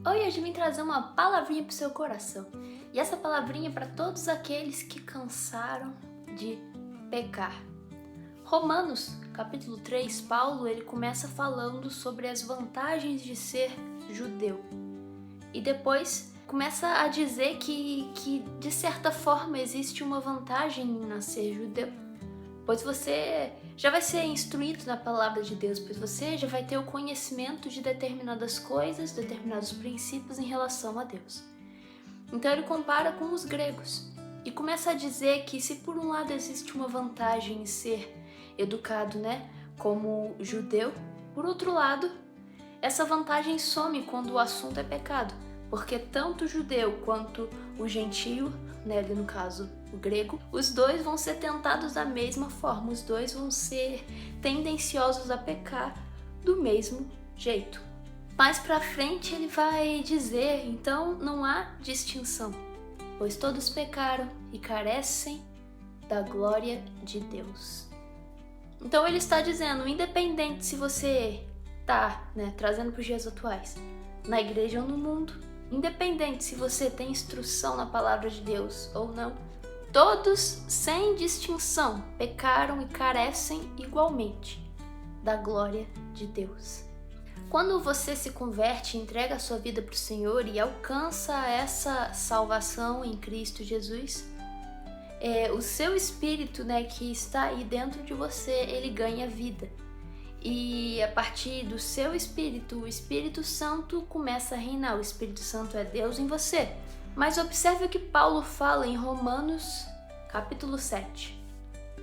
Hoje eu vim trazer uma palavrinha pro seu coração. E essa palavrinha é para todos aqueles que cansaram de pecar. Romanos, capítulo 3, Paulo ele começa falando sobre as vantagens de ser judeu. E depois começa a dizer que de certa forma existe uma vantagem em nascer judeu. Pois você já vai ser instruído na palavra de Deus, pois você já vai ter o conhecimento de determinadas coisas, determinados princípios em relação a Deus. Então ele compara com os gregos e começa a dizer que se por um lado existe uma vantagem em ser educado, como judeu, por outro lado, essa vantagem some quando o assunto é pecado, porque tanto o judeu quanto o gentio, ali no caso o grego, os dois vão ser tentados da mesma forma, os dois vão ser tendenciosos a pecar do mesmo jeito. Mais pra frente ele vai dizer, então não há distinção, pois todos pecaram e carecem da glória de Deus. Então ele está dizendo, independente se você está trazendo para os dias atuais, na igreja ou no mundo, independente se você tem instrução na palavra de Deus ou não, todos, sem distinção, pecaram e carecem igualmente da glória de Deus. Quando você se converte, entrega a sua vida para o Senhor e alcança essa salvação em Cristo Jesus, o seu espírito, que está aí dentro de você, ele ganha vida. E a partir do seu espírito, o Espírito Santo começa a reinar. O Espírito Santo é Deus em você. Mas observe o que Paulo fala em Romanos, capítulo 7.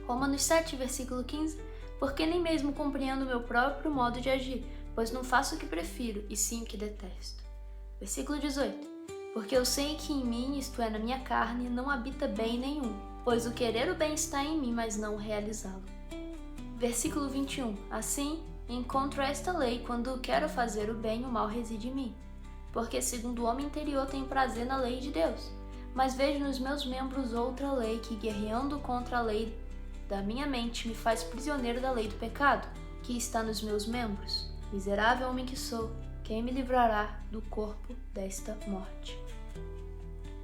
Romanos 7, versículo 15. Porque nem mesmo compreendo o meu próprio modo de agir, pois não faço o que prefiro, e sim o que detesto. Versículo 18. Porque eu sei que em mim, isto é, na minha carne, não habita bem nenhum, pois o querer o bem está em mim, mas não o realizá-lo. Versículo 21. Assim, encontro esta lei, quando quero fazer o bem, o mal reside em mim. Porque segundo o homem interior tenho prazer na lei de Deus, mas vejo nos meus membros outra lei que, guerreando contra a lei da minha mente, me faz prisioneiro da lei do pecado, que está nos meus membros. Miserável homem que sou, quem me livrará do corpo desta morte?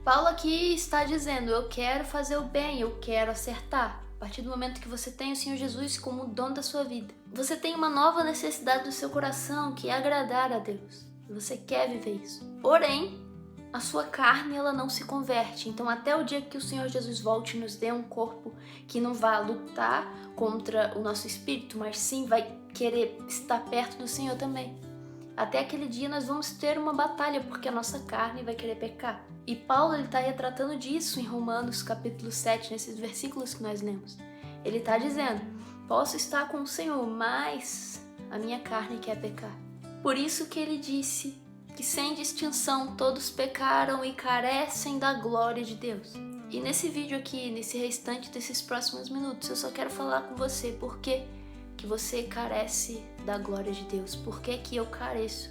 Paulo aqui está dizendo, eu quero fazer o bem, eu quero acertar. A partir do momento que você tem o Senhor Jesus como dono da sua vida, você tem uma nova necessidade do seu coração, que é agradar a Deus. E você quer viver isso. Porém, a sua carne ela não se converte. Então, até o dia que o Senhor Jesus volte e nos dê um corpo que não vai lutar contra o nosso espírito, mas sim vai querer estar perto do Senhor também. Até aquele dia nós vamos ter uma batalha, porque a nossa carne vai querer pecar. E Paulo está retratando disso em Romanos capítulo 7, nesses versículos que nós lemos. Ele está dizendo, posso estar com o Senhor, mas a minha carne quer pecar. Por isso que ele disse que sem distinção todos pecaram e carecem da glória de Deus. E nesse vídeo aqui, nesse restante desses próximos minutos, eu só quero falar com você por que você carece da glória de Deus. Por que eu careço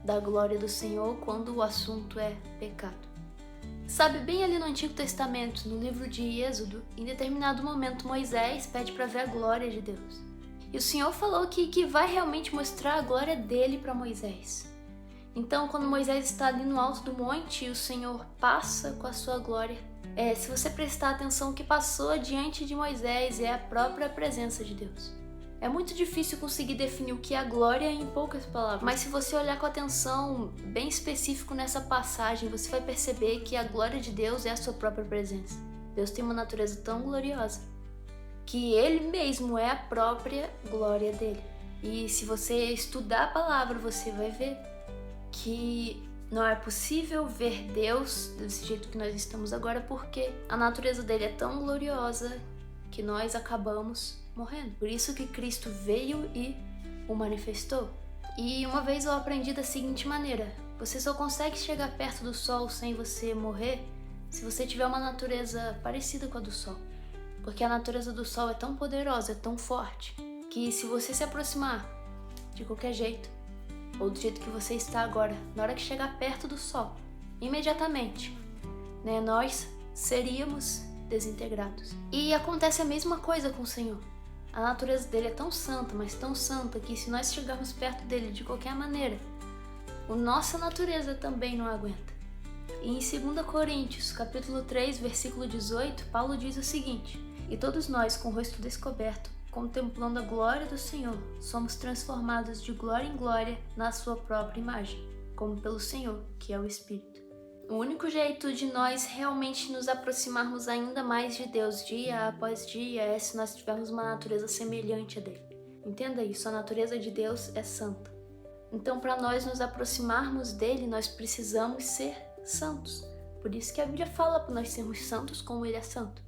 da glória do Senhor quando o assunto é pecado? Sabe, bem ali no Antigo Testamento, no livro de Êxodo, em determinado momento Moisés pede para ver a glória de Deus. E o Senhor falou que vai realmente mostrar a glória dele para Moisés. Então, quando Moisés está ali no alto do monte, o Senhor passa com a sua glória. Se você prestar atenção, o que passou diante de Moisés é a própria presença de Deus. É muito difícil conseguir definir o que é a glória em poucas palavras, mas se você olhar com atenção bem específico nessa passagem, você vai perceber que a glória de Deus é a sua própria presença. Deus tem uma natureza tão gloriosa que Ele mesmo é a própria glória dele. E se você estudar a palavra, você vai ver que não é possível ver Deus desse jeito que nós estamos agora, porque a natureza dele é tão gloriosa que nós acabamos morrendo. Por isso que Cristo veio e o manifestou. E uma vez eu aprendi da seguinte maneira, você só consegue chegar perto do sol sem você morrer se você tiver uma natureza parecida com a do sol. Porque a natureza do sol é tão poderosa, é tão forte, que se você se aproximar de qualquer jeito, ou do jeito que você está agora, na hora que chegar perto do sol, imediatamente, nós seríamos desintegrados. E acontece a mesma coisa com o Senhor. A natureza dele é tão santa, mas tão santa, que se nós chegarmos perto dele de qualquer maneira, a nossa natureza também não aguenta. E em 2 Coríntios, capítulo 3, versículo 18, Paulo diz o seguinte: E todos nós, com o rosto descoberto, contemplando a glória do Senhor, somos transformados de glória em glória na sua própria imagem, como pelo Senhor, que é o Espírito. O único jeito de nós realmente nos aproximarmos ainda mais de Deus dia após dia é se nós tivermos uma natureza semelhante a dele. Entenda isso, a natureza de Deus é santa. Então, para nós nos aproximarmos dele, nós precisamos ser santos. Por isso que a Bíblia fala para nós sermos santos como ele é santo.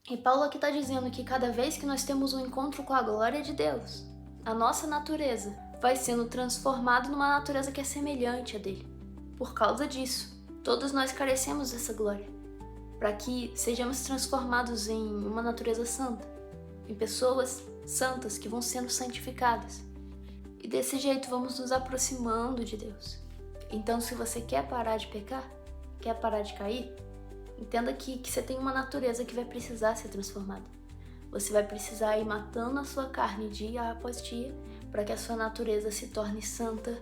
E Paulo aqui está dizendo que cada vez que nós temos um encontro com a glória de Deus, a nossa natureza vai sendo transformada numa natureza que é semelhante a dele. Por causa disso, todos nós carecemos dessa glória, para que sejamos transformados em uma natureza santa, em pessoas santas que vão sendo santificadas. E desse jeito vamos nos aproximando de Deus. Então, se você quer parar de pecar, quer parar de cair, entenda que você tem uma natureza que vai precisar ser transformada. Você vai precisar ir matando a sua carne dia após dia, para que a sua natureza se torne santa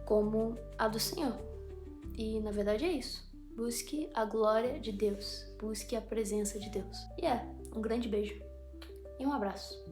como a do Senhor. E na verdade é isso. Busque a glória de Deus. Busque a presença de Deus. Um grande beijo e um abraço.